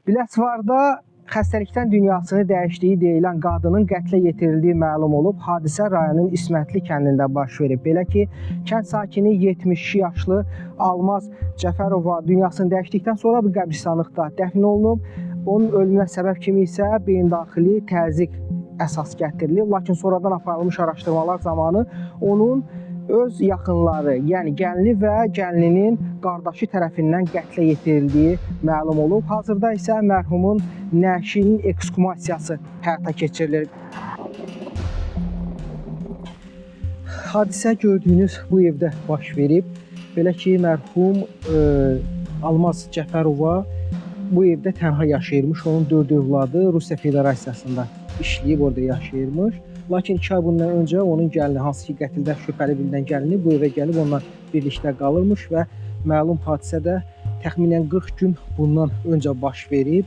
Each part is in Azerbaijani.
Biləsuvarda xəstəlikdən dünyasını dəyişdiyi deyilən qadının qətlə yetirildiyi məlum olub. Hadisə rayonun İsmətli kəndində baş verib. Belə ki, kənd sakini 72 yaşlı Almaz Cəfərova dünyasını dəyişdikdən sonra bu qəbristanlıqda dəfn olunub. Onun ölümünə səbəb kimi isə beyindaxili təzyiq əsas gətirilib. Lakin sonradan aparılmış araşdırmalar zamanı onun öz yaxınları, yəni gəlini və gəlininin qardaşı tərəfindən qətlə yetirildiyi məlum olub. Hazırda isə mərhumun nəşinin ekskumasiyası həyata keçirilir. Hadisə gördüyünüz bu evdə baş verib. Belə ki, mərhum Almaz Cəfərova bu evdə tənha yaşayırmış. Onun 4 övladı Rusiya Federasiyasında işləyib, orada yaşayırmış. Lakin 2 ay bundan öncə onun gəlini, hansı ki qətildə şübhəli bilinən gəlini bu evə gəlib onunla birlikdə qalırmış və məlum hadisə də təxminən 40 gün bundan öncə baş verib.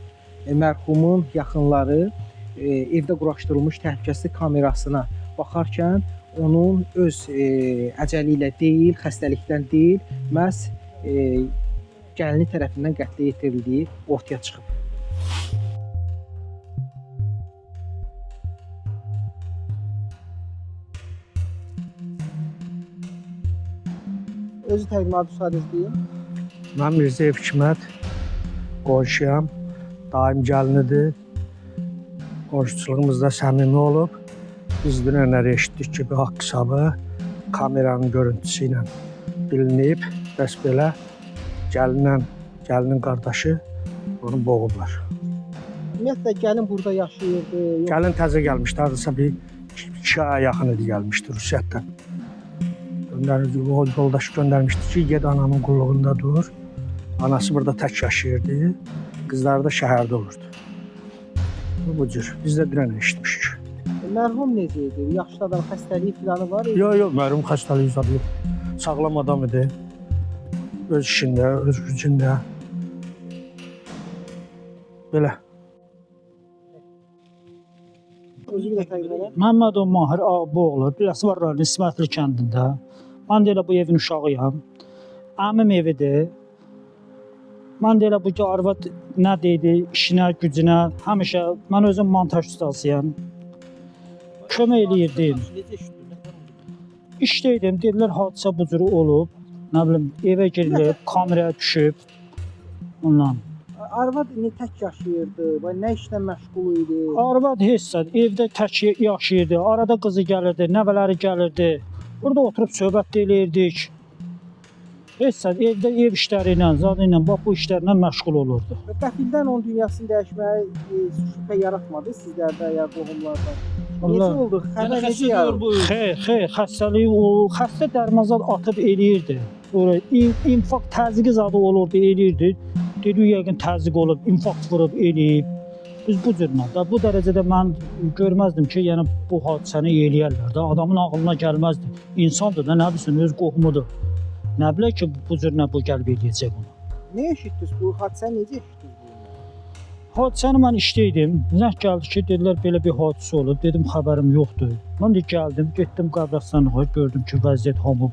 Mərhumun yaxınları evdə quraşdırılmış təhlükəsizlik kamerasına baxarkən onun öz əcəli ilə deyil, xəstəlikdən deyil, məhz gəlini tərəfindən qətlə yetirildiyi ortaya çıxıb. Özü təqdimatı müsaadəniz deyin. Mən Mirzəyev Hikmət, qonşuyam, daim gəlinidir. Qonşuluğumuzda səmimi olub. Biz dünənləri eşitdik ki, bir haqq hesabı kameranın görüntüsü ilə bilinib. Bəs belə gəlinin qardaşı onu boğublar. Ümumiyyətlə, gəlin burada yaşayırdı. Gəlin təzə gəlmişdi, hardasa bir 2 aya yaxın idi gəlmişdi Rusiyadan. Yoldaşı göndərmişdi ki, ged anamın qulluğunda dur. Anası burada tək yaşayırdı, qızları da şəhərdə olurdu. Bu cür, biz də dünən eşitmişik. Mərhum necə idi? Yaşlı adam, xəstəliyi filanı var idi? Yox, mərhum xəstəliyi zadı yox. Sağlam adam idi. Öz işində, öz gücündə. Belə. Özü bir də təqdimatı. Məmmədov Mahir Ağaboğlu, Biləsuvar rayonu İsmətli kəndində. Mən də elə bu evin uşağıyam. Əmim evidir. Mən də elə bu arvad nə deydi, işinə, gücünə, həmişə mən özüm montaj ustasıyam. Kömək eləyirdim. İşdəydim, dedilər hadisə bu cür olub. Nə bilim, evə girilib, kameraya düşüb. Ondan. Arvad tək yaşayırdı, nə işlə məşğul idi? Arvad heç evdə tək yaşayırdı. Arada qızı gəlirdi, nəvələri gəlirdi. Burada oturub söhbət eləyirdik. Heç evdə ev işləri ilə, zadı ilə, bu işlərlə məşğul olurdu. Qəfildən onun dünyasını dəyişməyə şübhə yaratmadı sizlərdə ya qohumlarda? Necə oldu? Xəbər necə yaratdı? Xeyr, xəstəliyi o, xəstə dərmazad atıb eləyirdi. İnfarkt təzyiqi zadı olurdu, eləyirdi. Dedi, yəqin təzyiq olub, infarkt vurub, eləyib. Biz bu cürlə, bu dərəcədə mən görməzdim ki, yəni bu hadisəni eləyərlər də. Adamın ağlına gəlməzdi. İnsandır da, nə bilsin, öz qohumudur. Nə bilər ki, bu cürlə bu gəlib eləyəcək onu. Nə eşitdiniz bu? Hadisəni necə eşitdiniz? Hadisəni mən işdəydim. Zəng gəldi ki, dedilər belə bir hadisə olub. Dedim, xəbərim yoxdur. Mən də gəldim, getdim qəbristanlığa, gördüm ki, vəziyyət hamı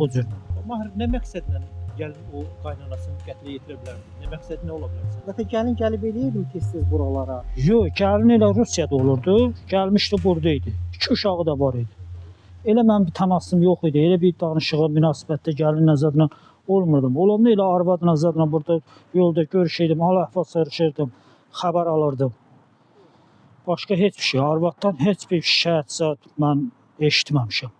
bu cürlə. Mahir, nə məqsədlə gəlin o qaynanasını qətlə yetirə bilərdi? Nə məqsədi nə ola bilər? Zaten gəlin gəlib eləyirdim tez-tez buralara. Yox, gəlin elə Rusiyada olurdu. Gəlmişdi buradaydı. 2 uşağı da var idi. Elə mən bir təmasım yox idi. Elə bir danışığa, münasibətdə gəlin nəzərlə olmurdum. Olanda elə arvad nəzərlə burada yolda görüşəydim, hal-əhval soruşurdım, xəbər alırdım. Başqa heç bir şey, arvaddan heç bir şikayət zad mən eşitməmişəm.